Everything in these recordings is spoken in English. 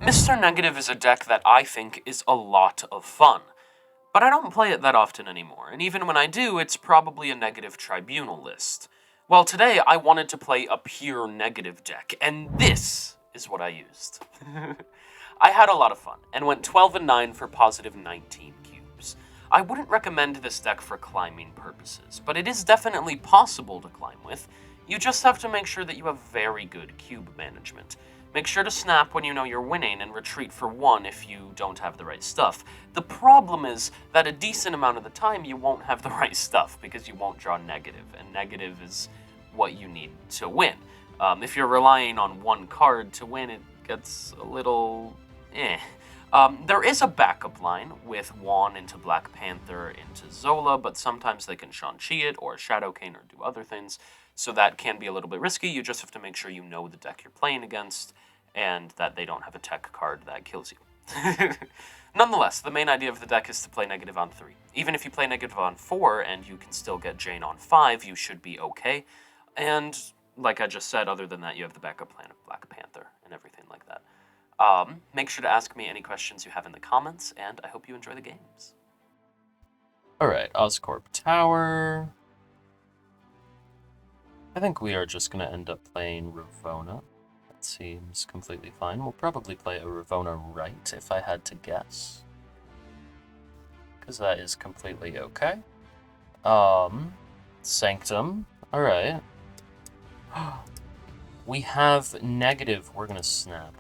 Mr. Negative is a deck that I think is a lot of fun, but I don't play it that often anymore, and even when I do, it's probably a negative tribunal list. Well, today I wanted to play a pure negative deck, and this is what I used. I had a lot of fun, and went 12 and 9 for positive 19 cubes. I wouldn't recommend this deck for climbing purposes, but it is definitely possible to climb with. You just have to make sure that you have very good cube management. Make sure to snap when you know you're winning and retreat for 1 if you don't have the right stuff. The problem is that a decent amount of the time you won't have the right stuff because you won't draw negative, and negative is what you need to win. If you're relying on one card to win, it gets a little eh. There is a backup line with Juan into Black Panther into Zola, but sometimes they can Shang-Chi it or Shadow Cane or do other things, so that can be a little bit risky. You just have to make sure you know the deck you're playing against and that they don't have a tech card that kills you. Nonetheless, the main idea of the deck is to play negative on 3. Even if you play negative on 4 and you can still get Jane on 5, you should be okay. And like I just said, other than that, you have the backup plan of Black Panther and everything like that. Make sure to ask me any questions you have in the comments, and I hope you enjoy the games. Alright, Oscorp Tower. I think we are just going to end up playing Ravona. That seems completely fine. We'll probably play a Ravona right, if I had to guess. Because that is completely okay. Sanctum. Alright. We have negative. We're going to snap.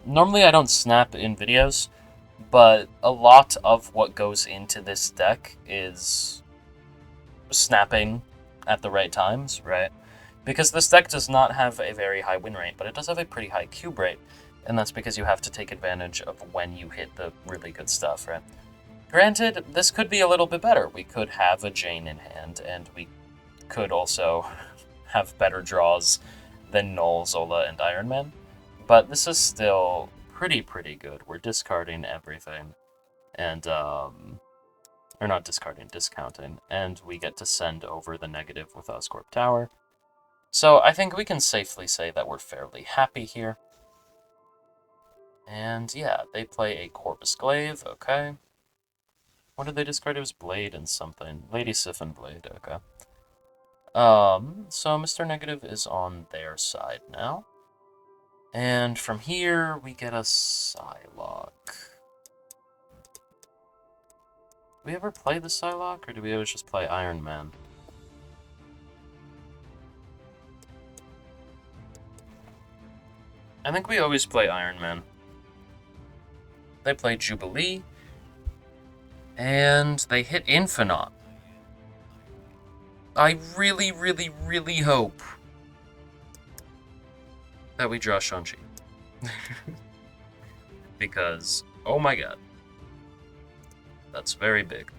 Normally I don't snap in videos, but a lot of what goes into this deck is snapping at the right times, right? Because this deck does not have a very high win rate, but it does have a pretty high cube rate, and that's because you have to take advantage of when you hit the really good stuff, right? Granted, this could be a little bit better. We could have a Jane in hand, and we could also have better draws than Null, Zola, and Iron Man, but this is still pretty good. We're discarding everything, and, or not discarding, discounting, and we get to send over the negative with Oscorp Tower. So I think we can safely say that we're fairly happy here. And yeah, they play a Corvus Glaive, okay. What did they discard? It was Blade and something. Lady Sif and Blade, okay. So Mr. Negative is on their side now. And from here, we get a Psylocke. Do we ever play the Psylocke, or do we always just play Iron Man? I think we always play Iron Man. They play Jubilee, and they hit Infinite. I really hope that we draw Shang-Chi. Because, oh my god. That's very big.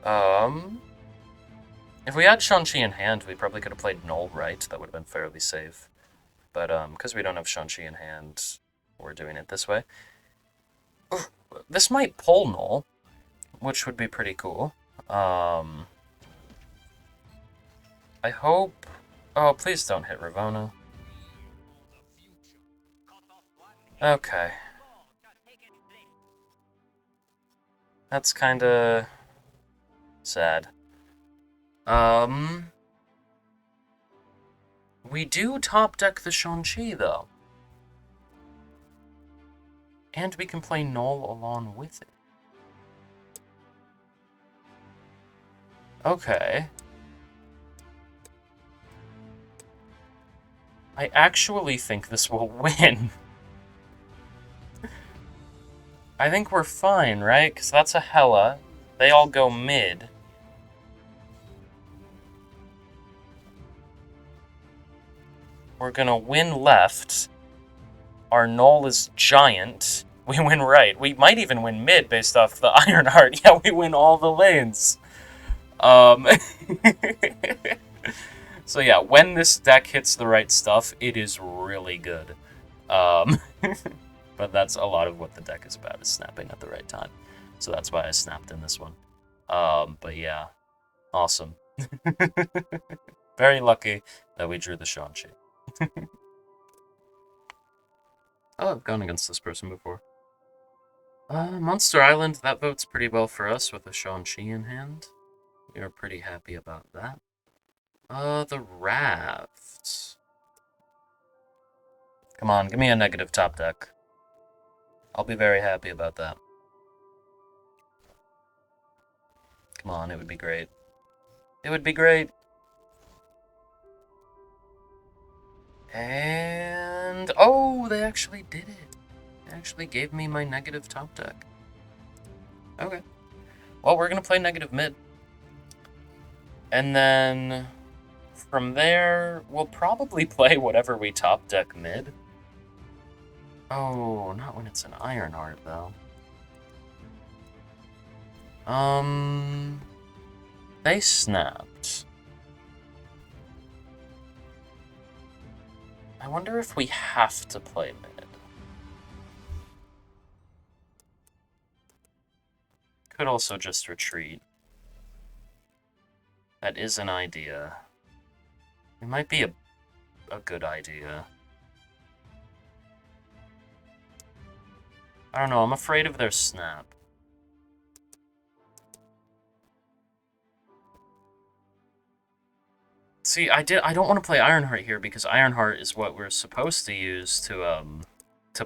If we had Shang-Chi in hand, we probably could have played Null right. That would have been fairly safe. But, because we don't have Shang-Chi in hand, we're doing it this way. This might pull Null, which would be pretty cool. I hope... Oh, please don't hit Ravona. Okay. That's kinda... sad. We do top deck the Shang-Chi, though. And we can play Null along with it. Okay. I actually think this will win. I think we're fine, right? Because that's a Hela. They all go mid. We're gonna win left. Our Null is giant. We win right. We might even win mid based off the Ironheart. Yeah, we win all the lanes. So yeah, when this deck hits the right stuff, it is really good. But that's a lot of what the deck is about, is snapping at the right time. So that's why I snapped in this one. But yeah, awesome. Very lucky that we drew the Shang-Chi. Oh, I've gone against this person before. Monster Island, that votes pretty well for us with a Shang-Chi in hand. We are pretty happy about that. The Rafts. Come on, give me a negative top deck. I'll be very happy about that. Come on, it would be great. It would be great. And... oh, they actually did it. They actually gave me my negative top deck. Okay. Well, we're going to play negative mid. And then... from there, we'll probably play whatever we top deck mid. Oh, not when it's an Ironheart, though. They snapped. I wonder if we have to play mid. Could also just retreat. That is an idea. It might be a good idea. I don't know, I'm afraid of their snap. See, I don't want to play Ironheart here because Ironheart is what we're supposed to use to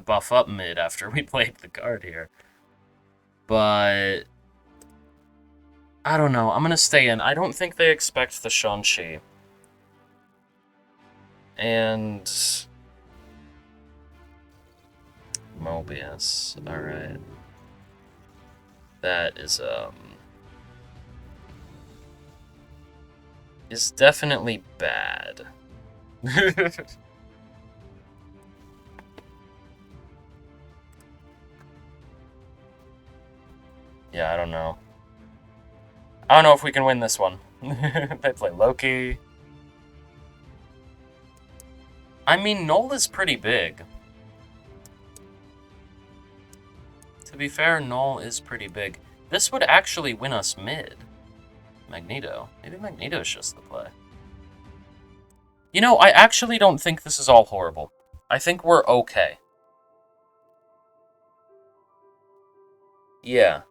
buff up mid after we played the card here. But I don't know, I'm gonna stay in. I don't think they expect the Shang-Chi. And Mobius, alright. That is definitely bad. Yeah, I don't know. I don't know if we can win this one. They play Loki. I mean, Null is pretty big. To be fair, Null is pretty big. This would actually win us mid. Magneto. Maybe Magneto's just the play. You know, I actually don't think this is all horrible. I think we're okay. Yeah.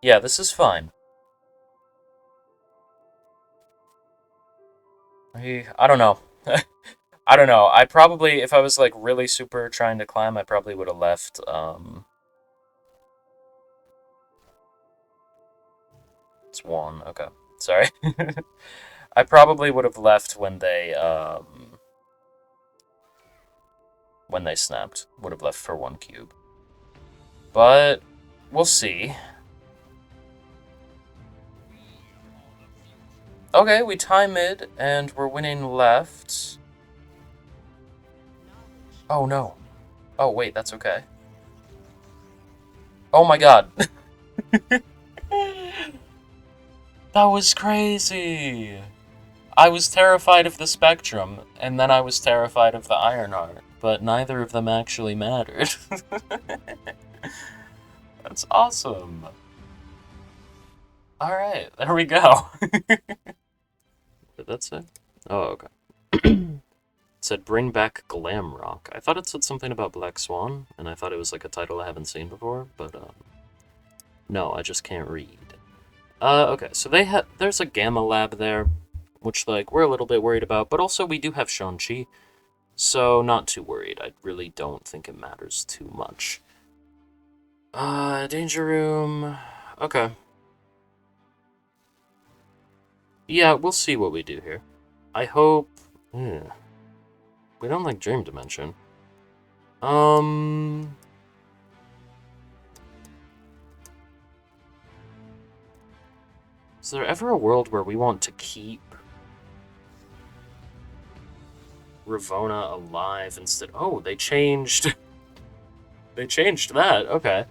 Yeah, this is fine. I don't know. I don't know. I probably, if I was like really super trying to climb, I probably would have left, It's one, okay. Sorry. I probably would have left when they snapped. Would have left for 1 cube. But we'll see. Okay, we tie mid, and we're winning left. Oh, no. Oh, wait, that's okay. Oh my god. That was crazy. I was terrified of the Spectrum, and then I was terrified of the Ironheart, but neither of them actually mattered. That's awesome. Alright, there we go. What did that say? Oh, okay. It said, bring back glam rock. I thought it said something about Black Swan, and I thought it was like a title I haven't seen before, but, no, I just can't read. Okay, so there's a Gamma Lab there, which, like, we're a little bit worried about, but also we do have Shang-Chi, so not too worried. I really don't think it matters too much. Danger Room... okay. Yeah, we'll see what we do here. I hope... we don't like Dream Dimension. Is there ever a world where we want to keep Ravonna alive instead? Oh, they changed... they changed that, okay.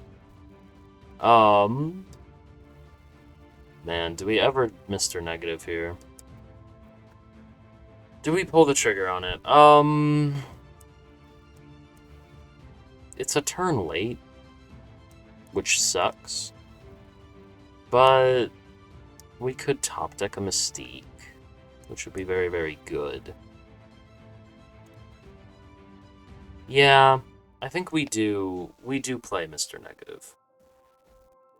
Man, do we ever Mr. Negative here? Do we pull the trigger on it? It's a turn late, which sucks. But we could top deck a Mystique, which would be very, very good. Yeah, I think we do play Mr. Negative.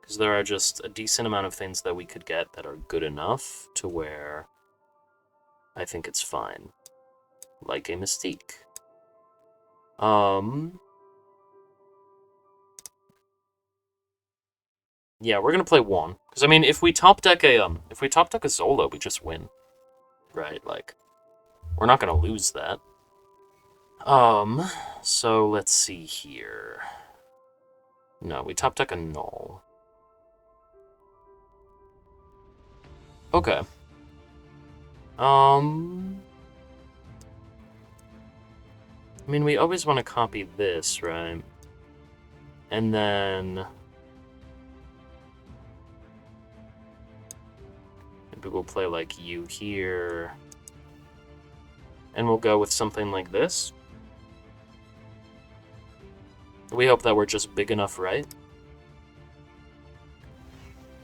Because there are just a decent amount of things that we could get that are good enough to where I think it's fine. Like a Mystique. Yeah, we're gonna play one. Because I mean, if we top deck a Zola, we just win. Right, like, we're not gonna lose that. So let's see here. No, we top deck a Null. Okay. I mean, we always want to copy this, right? And then maybe we'll play like you here. And we'll go with something like this. We hope that we're just big enough, right?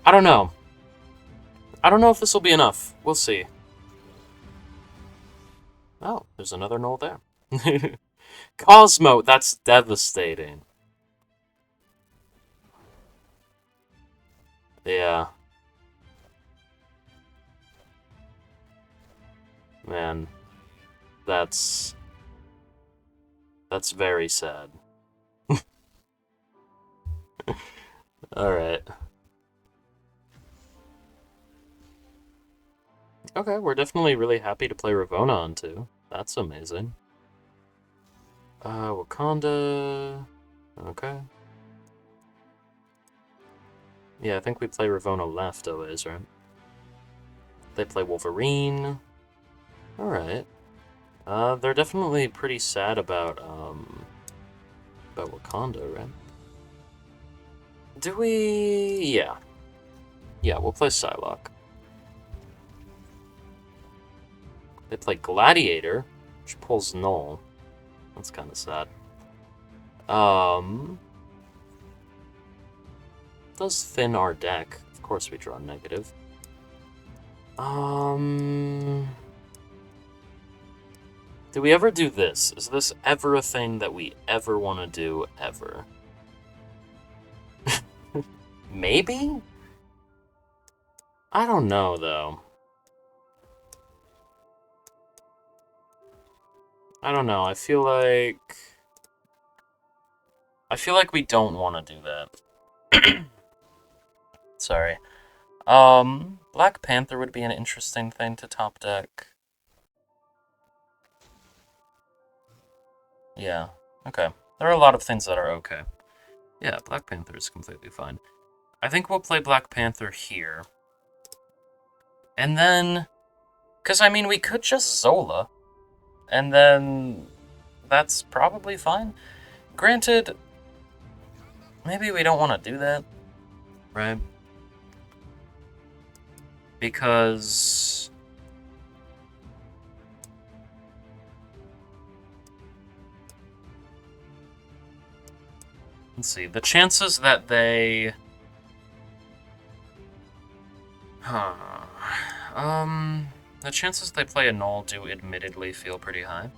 I don't know. I don't know if this will be enough. We'll see. Oh, there's another Null there. Cosmo, that's devastating. Yeah. Man, that's very sad. Alright. Okay, we're definitely really happy to play Ravonna on too. That's amazing. Wakanda... Okay. Yeah, I think we play Ravonna left always, right? They play Wolverine. Alright. They're definitely pretty sad about Wakanda, right? Do we... Yeah. Yeah, we'll play Psylocke. They play Gladiator, which pulls Null. That's kind of sad. Does thin our deck. Of course we draw negative. Do we ever do this? Is this ever a thing that we ever want to do, ever? Maybe? I don't know, though. I don't know, I feel like we don't want to do that. Sorry. Black Panther would be an interesting thing to top deck. Yeah, okay. There are a lot of things that are okay. Yeah, Black Panther is completely fine. I think we'll play Black Panther here. And then... Because, I mean, we could just Zola. And then... That's probably fine. Granted, maybe we don't want to do that. Right? Because... Let's see, the chances that they... The chances they play a Null do admittedly feel pretty high.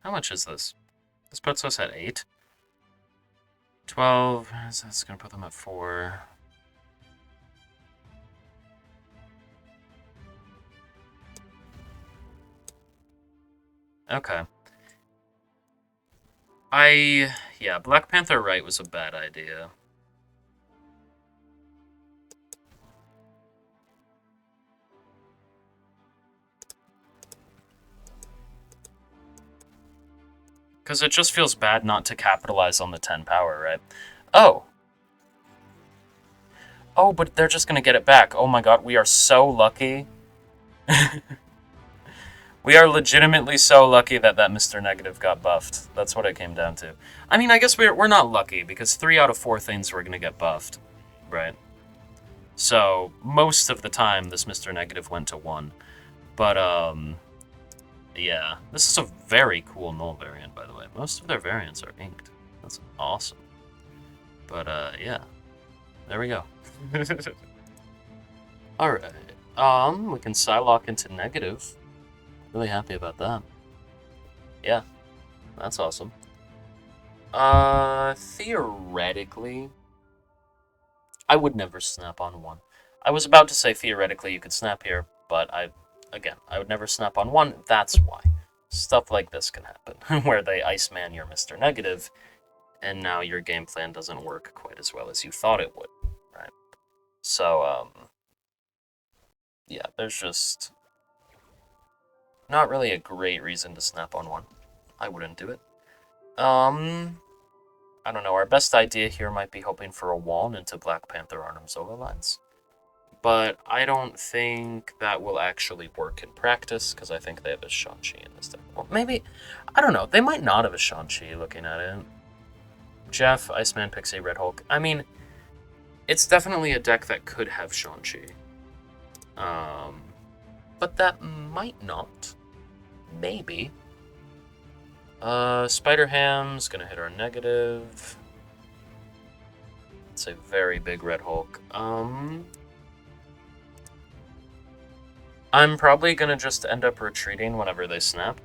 How much is this? This puts us at 8. 12, so that's gonna put them at 4. Okay. Yeah, Black Panther right was a bad idea. Because it just feels bad not to capitalize on the 10 power, right? Oh! Oh, but they're just gonna get it back. Oh my god, we are so lucky. We are legitimately so lucky that Mr. Negative got buffed. That's what it came down to. I mean, I guess we're not lucky, because 3 out of 4 things were gonna get buffed, right? So, most of the time, this Mr. Negative went to 1. But, yeah. This is a very cool Null variant, by the way. Most of their variants are inked. That's awesome. But, yeah. There we go. Alright. We can Psylocke into negative. Really happy about that. Yeah, that's awesome. Theoretically, I would never snap on one. I was about to say theoretically you could snap here, but I would never snap on one. That's why. Stuff like this can happen, where they Iceman your Mr. Negative, and now your game plan doesn't work quite as well as you thought it would, right? So, yeah, there's just not really a great reason to snap on one. I wouldn't do it. I don't know, our best idea here might be hoping for a wall into Black Panther Arnim Zola lines. But I don't think that will actually work in practice, because I think they have a Shang-Chi in this deck. Well, maybe, I don't know, they might not have a Shang-Chi looking at it. Jeff, Iceman picks a Red Hulk. I mean, it's definitely a deck that could have Shang-Chi. But that might not. Maybe. Spider-Ham's gonna hit our negative. It's a very big Red Hulk. I'm probably gonna just end up retreating whenever they snap.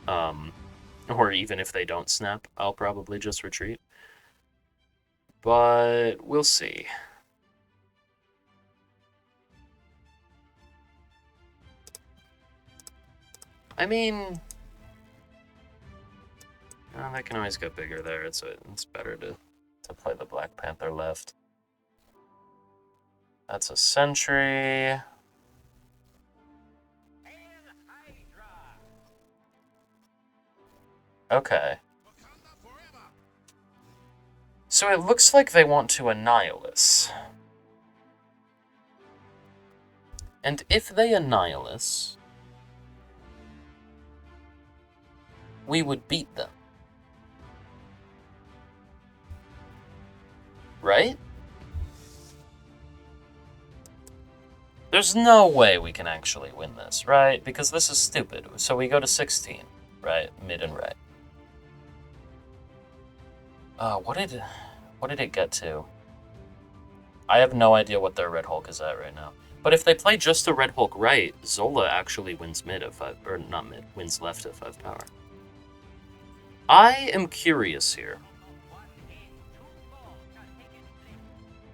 Or even if they don't snap, I'll probably just retreat. But we'll see. I mean, they can always get bigger there. It's better to play the Black Panther left. That's a Sentry. Okay. So it looks like they want to Annihilus. And if they Annihilus, we would beat them. Right? There's no way we can actually win this, right? Because this is stupid. So we go to 16, right? Mid and right. What did it get to? I have no idea what their Red Hulk is at right now. But if they play just a Red Hulk right, Zola actually wins mid at 5, or not mid, wins left at 5 power. I am curious here.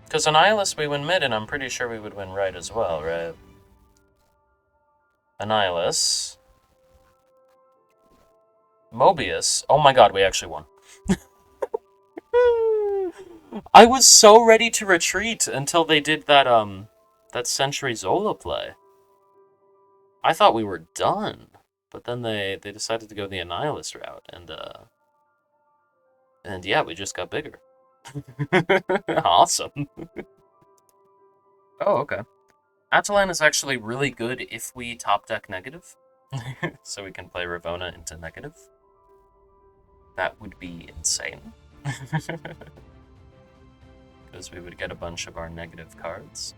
Because Annihilus we win mid, and I'm pretty sure we would win right as well, right? Annihilus. Mobius. Oh my god, we actually won. I was so ready to retreat until they did that Century Zola play. I thought we were done, but then they decided to go the Annihilus route, and yeah, we just got bigger. Awesome. Oh, okay. Atalan is actually really good if we top deck negative, so we can play Ravonna into negative. That would be insane. Because we would get a bunch of our negative cards.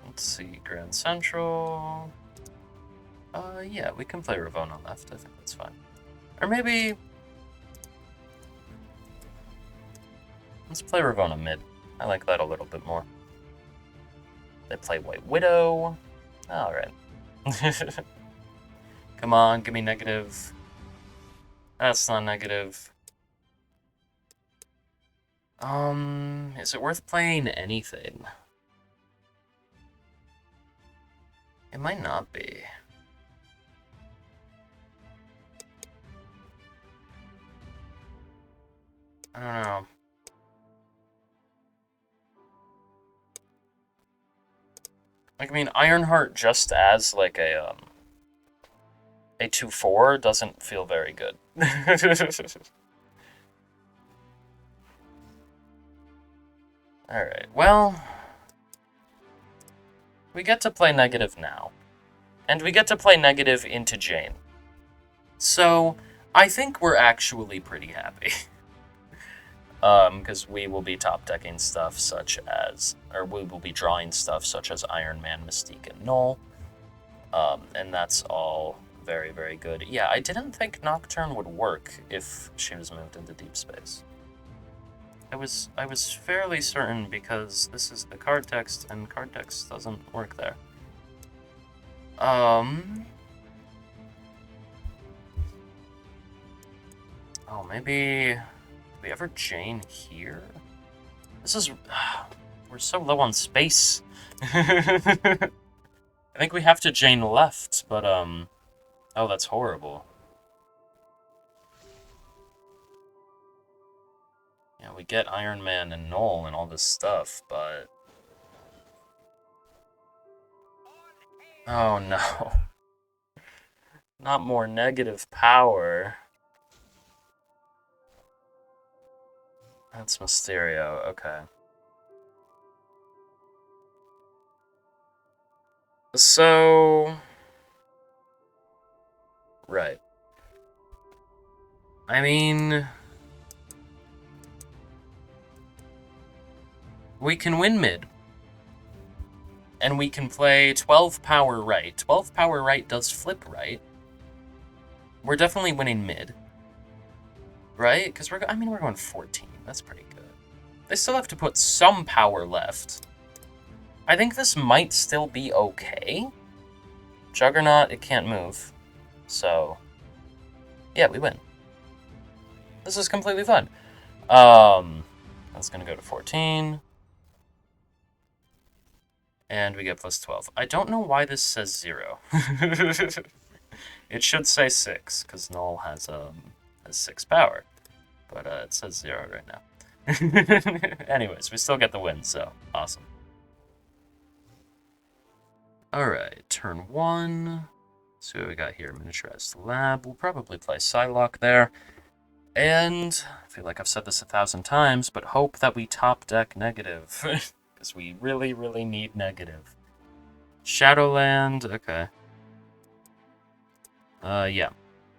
Let's see, Grand Central. Yeah, we can play Ravonna left. I think that's fine. Or maybe let's play Ravonna mid. I like that a little bit more. They play White Widow. Alright. Come on, give me negative. That's not negative. Is it worth playing anything? It might not be. I don't know. Like, I mean, Ironheart just as, like, a 2/4 doesn't feel very good. Alright, well, we get to play negative now. And we get to play negative into Jane. So, I think we're actually pretty happy. Because we will be top decking stuff such as, or we will be drawing stuff such as Iron Man, Mystique, and Null. And that's all very, very good. Yeah, I didn't think Nocturne would work if she was moved into deep space. I was fairly certain because this is the card text, and card text doesn't work there. Oh, maybe... Do we ever Jane here? This is... we're so low on space. I think we have to Jane left, but, oh, that's horrible. Yeah, we get Iron Man and Null and all this stuff, but... Oh, no. Not more negative power. That's Mysterio, okay. So... Right. I mean... We can win mid. And we can play 12 power right. 12 power right does flip right. We're definitely winning mid. Right? Because we're going 14. That's pretty good. They still have to put some power left. I think this might still be okay. Juggernaut, it can't move. So, yeah, we win. This is completely fun. That's going to go to 14. And we get plus 12. I don't know why this says 0. It should say 6, because Null has 6 power. But it says 0 right now. Anyways, we still get the win, so awesome. Alright, turn 1. See what we got here. Miniaturized Lab. We'll probably play Psylocke there. And I feel like I've said this 1,000 times, but hope that we top deck negative. Because we really, really need negative. Shadowland, okay. Yeah.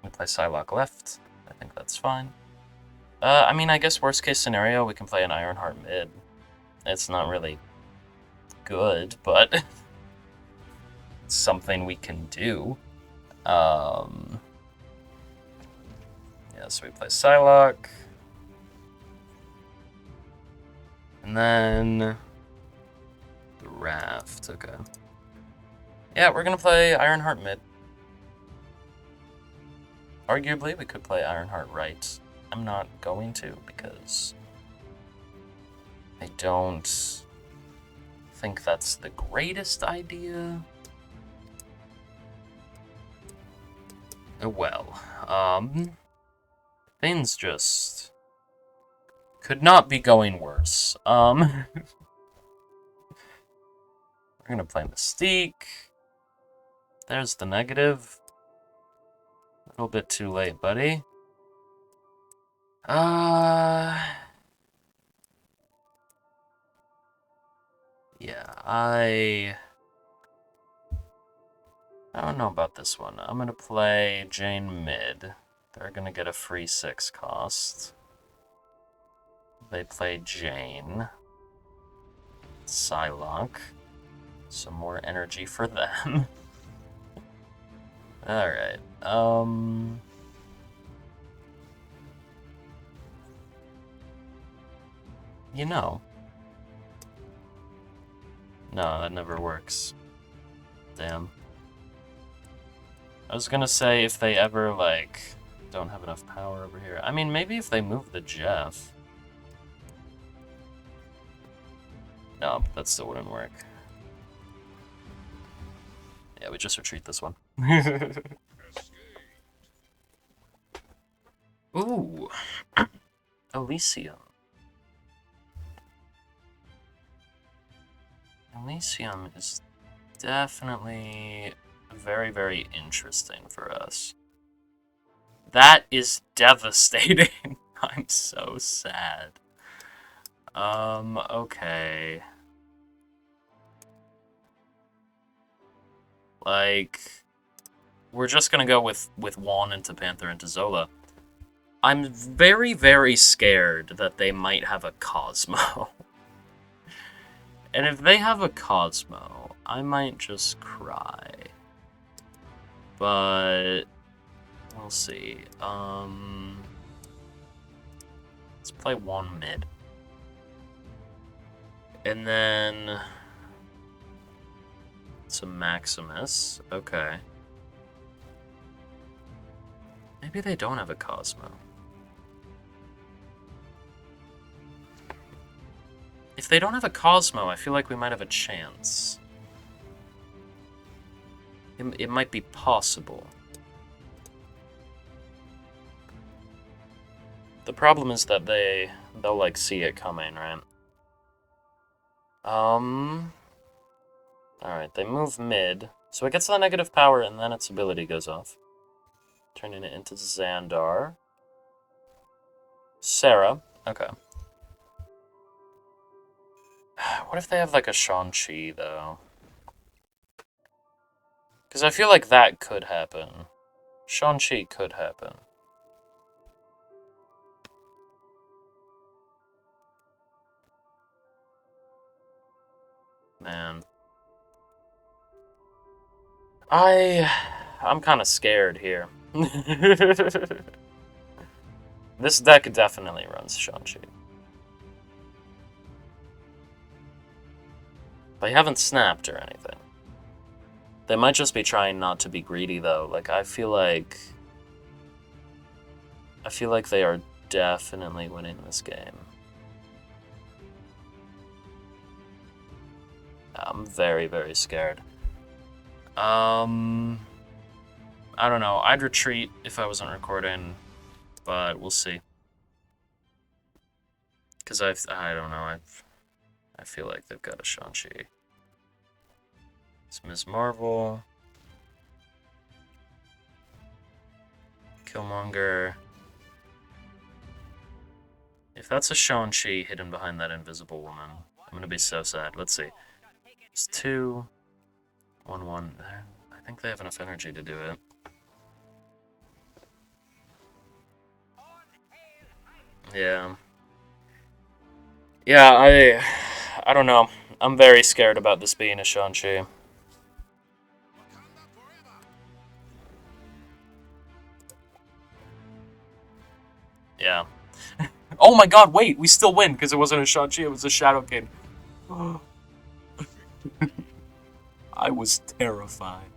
We play Psylocke left. I think that's fine. I mean, I guess worst case scenario, we can play an Ironheart mid. It's not really good, but it's something we can do. Yeah, so we play Psylocke. And then the Raft, okay. Yeah, we're gonna play Ironheart mid. Arguably, we could play Ironheart right. I'm not going to, because I don't think that's the greatest idea. Well, things just could not be going worse. We're gonna play Mystique. There's the negative. A little bit too late, buddy. Yeah, I don't know about this one. I'm gonna play Jane mid. They're gonna get a free 6 cost. They play Jane. Psylocke. Some more energy for them. Alright, you know. No, that never works. Damn. I was gonna say if they ever, like, don't have enough power over here. I mean, maybe if they move the Jeff. No, that still wouldn't work. Yeah, we just retreat this one. Ooh. Elysium. Elysium is definitely very, very interesting for us. That is devastating. I'm so sad. Okay. Like, we're just gonna go with Juan into Panther into Zola. I'm very, very scared that they might have a Cosmo. And if they have a Cosmo, I might just cry. But we'll see. Let's play one mid. And then it's a Maximus. Okay. Maybe they don't have a Cosmo. If they don't have a Cosmo, I feel like we might have a chance. It might be possible. The problem is that they'll like see it coming, right? Alright, they move mid. So it gets the negative power and then its ability goes off. Turning it into Xandar. Sarah. Okay. What if they have like a Shang-Chi though? Because I feel like that could happen. Shang-Chi could happen. Man. I'm kind of scared here. This deck definitely runs Shang-Chi. They haven't snapped or anything. They might just be trying not to be greedy, though. Like, I feel like they are definitely winning this game. I'm very, very scared. I don't know. I'd retreat if I wasn't recording, but we'll see. Because I don't know. I feel like they've got a Shang-Chi. It's Ms. Marvel. Killmonger. If that's a Shang-Chi hidden behind that invisible woman, I'm gonna be so sad. Let's see. It's 2, 1, 1. I think they have enough energy to do it. Yeah. Yeah, I don't know. I'm very scared about this being a Shang-Chi. Yeah. Oh my god, wait, we still win because it wasn't a Shang-Chi, it was a Shadow King. I was terrified.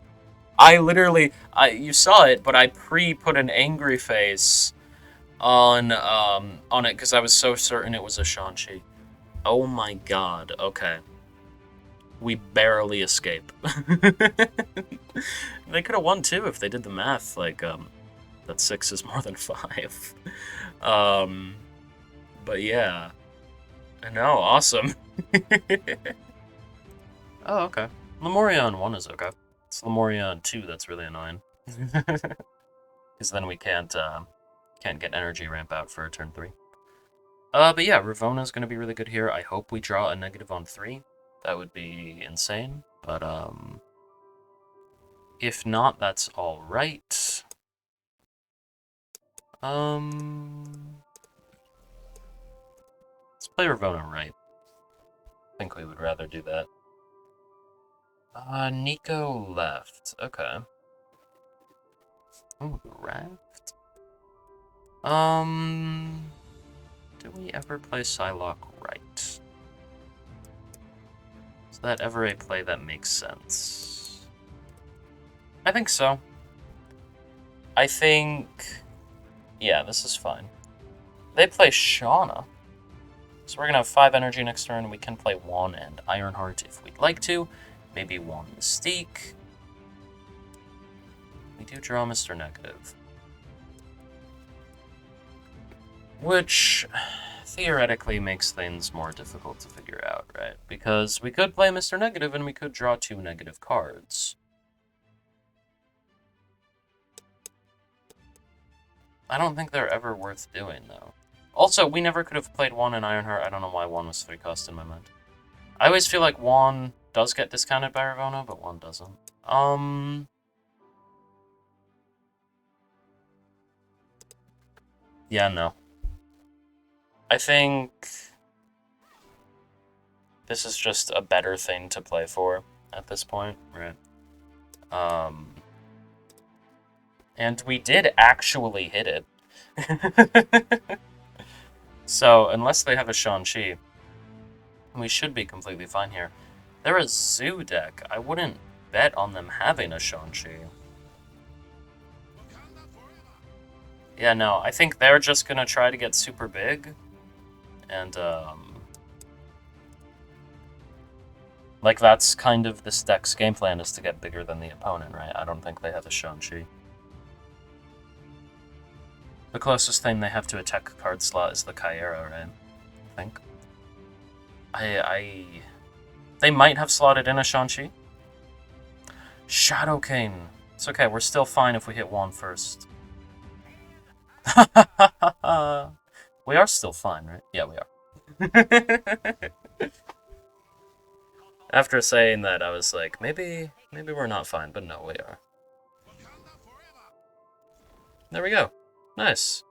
You saw it, but I put an angry face on it because I was so certain it was a Shang-Chi. Oh my god, okay. We barely escape. They could have won too if they did the math, like, that 6 is more than 5. But yeah. No, awesome. Oh, okay. Lemurion 1 is okay. It's Lemurion 2 that's really annoying. Because then we can't get energy ramp out for turn 3. But yeah, Ravona's gonna be really good here. I hope we draw a negative on 3. That would be insane. But if not, that's alright. Let's play Ravona right. I think we would rather do that. Nico left. Okay. Ooh, raft. Do we ever play Psylocke right? Is that ever a play that makes sense? I think so. I think... Yeah, this is fine. They play Shauna. So we're going to have 5 energy next turn. We can play Juan and Ironheart if we'd like to. Maybe Juan Mystique. We do draw Mr. Negative. Which theoretically makes things more difficult to figure out, right? Because we could play Mr. Negative and we could draw 2 negative cards. I don't think they're ever worth doing, though. Also, we never could have played Juan and Ironheart. I don't know why Juan was 3 cost in my mind. I always feel like Juan does get discounted by Ravona, but Juan doesn't. Yeah, no. I think this is just a better thing to play for at this point, right? And we did actually hit it. So, unless they have a Shang-Chi, We should be completely fine here. They're a zoo deck. I wouldn't bet on them having a Shang-Chi. Yeah, no, I think they're just gonna try to get super big. And, like, that's kind of this deck's game plan, is to get bigger than the opponent, right? I don't think they have a Shang-Chi. The closest thing they have to attack card slot is the Kyera, right? I think. They might have slotted in a Shang-Chi. Shadow Cane. It's okay, we're still fine if we hit one first. We are still fine, right? Yeah, we are. After saying that, I was like, maybe we're not fine, but no, we are. There we go. Nice.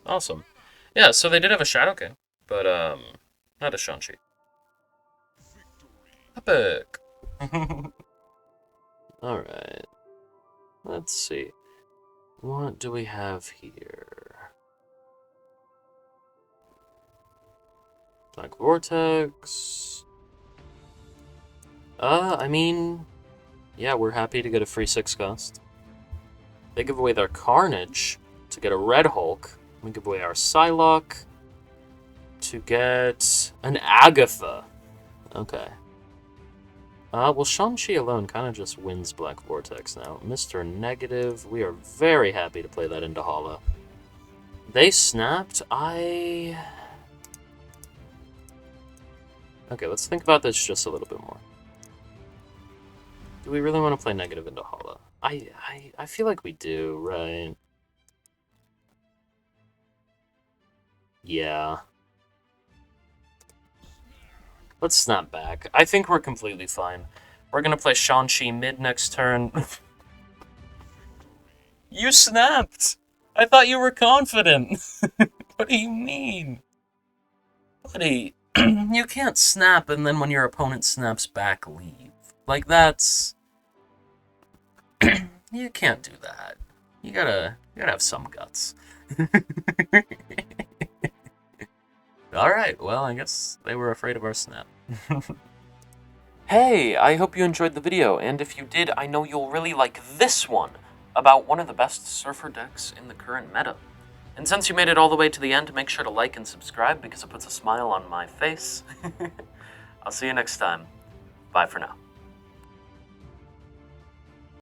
Awesome. Yeah, so they did have a Shadow King, but, not a Shang-Chi. Epic! Alright. Let's see. What do we have here? Black Vortex. I mean, yeah, we're happy to get a free 6 cost. They give away their Carnage to get a Red Hulk. We give away our Psylocke to get an Agatha. Okay. Well, Shang-Chi alone kind of just wins Black Vortex now. Mr. Negative, we are very happy to play that into Hala. They snapped, Okay, let's think about this just a little bit more. Do we really want to play Negative into Hala? I feel like we do, right? Yeah. Let's snap back. I think we're completely fine. We're gonna play Shang-Chi mid next turn. You snapped! I thought you were confident! What do you mean? Buddy, you can't snap and then when your opponent snaps back, leave. Like, that's... You can't do that. You gotta have some guts. Alright, well, I guess they were afraid of our snap. Hey, I hope you enjoyed the video, and if you did, I know you'll really like this one, about one of the best Surfer decks in the current meta. And since you made it all the way to the end, make sure to like and subscribe because it puts a smile on my face. I'll see you next time. Bye for now.